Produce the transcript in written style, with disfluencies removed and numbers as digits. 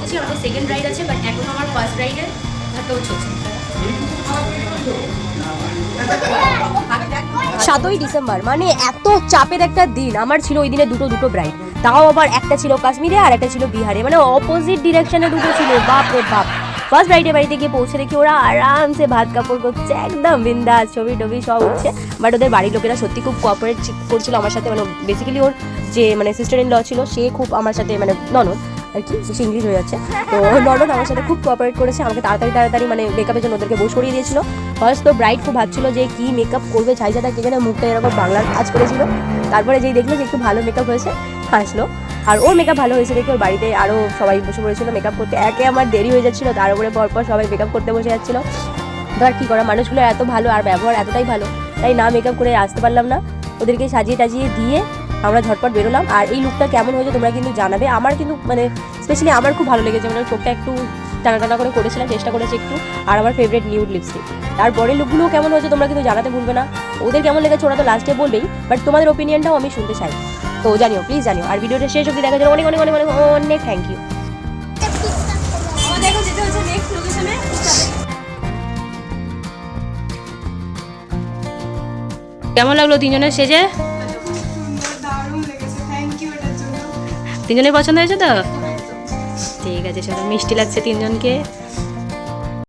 বলছি আমাদের second ride আছে, বাট এখন আমার ফার্স্ট রাইডের ধাক্কাও চলছে। 7ই ডিসেম্বর মানে এত চাপের একটা দিন। আমার ছিল ওই দিনে দুটো ব্রাইড, তাও আবার একটা ছিল কাশ্মীরে আর একটা ছিল বিহারে, মানে অপোজিট ডিরেকশনে দুটো ছিল। বাপ রে বাপ। ফার্স্ট রাইডে বাড়িতে গিয়ে পৌঁছে দেখি ওরা আরামসে ভাত কাপড় করছে, একদম বিন্দাস, ছবি টবি সব হচ্ছে। বাট ওদের বাড়ির লোকেরা সত্যি খুব কোঅপারেট করছিল আমার সাথে। মানে বেসিক্যালি ওর যে মানে সিস্টার ইন ল ছিল সে খুব আমার সাথে, মানে ননদ আর কি, সে ইংলিশ হয়ে যাচ্ছে, তো ননদ আমার সাথে খুব কোঅপারেট করেছে। আমাকে তাড়াতাড়ি মানে মেকআপের জন্য ওদেরকে বসে করিয়ে দিয়েছিল। ফার্স্ট তো ব্রাইড খুব ভাবছিল যে কি মেকআপ করবে, ছাইজাটা কে যেন মুখটা এরকম বাংলার কাজ করেছিল। তারপরে যেই দেখলো যে একটু ভালো মেকআপ হয়েছে হাসলো। আর ওর মেকআপ ভালো হয়েছে দেখে ওর বাড়িতে আরও সবাই বসে পড়েছিল মেকআপ করতে। একে আমার দেরি হয়ে যাচ্ছিলো, তার উপরে পরপর সবাই মেকআপ করতে বসে যাচ্ছিলো। তো আর কী করা, মানুষগুলো এত ভালো আর ব্যবহার এতটাই ভালো, তাই না মেকআপ করে আসতে পারলাম না। ওদেরকে সাজিয়ে টাজিয়ে দিয়ে আমরা ঝটপট বেরোলাম। আর এই লুকটা কেমন হয়েছে তোমরা কিন্তু জানাবে। আমার কিন্তু মানে স্পেশালি আমার খুব ভালো লেগেছে, মানে চোখটা একটু টানা করে করেছিলাম, চেষ্টা করেছি একটু। আর আমার ফেভারিট নিউড লিপস্টিক। তারপরে লুকগুলোও কেমন হয়েছে তোমরা কিন্তু জানাতে ভুলবে না। ওদের কেমন লেগেছে ওরা তো লাস্টে বলবেই, বাট তোমাদের ওপিনিয়নটাও আমি শুনতে চাই। তো জানিও, প্লিজ জানিও। আর ভিডিওটা শেষ অবধি দেখার জন্য অনেক অনেক অনেক অনেক অনেক থ্যাংক ইউ। কেমন লাগলো তিনজনের সেজে? তিনজনের পছন্দ হয়েছে তো? ঠিক আছে, চলো। মিষ্টি লাগছে তিনজনকে।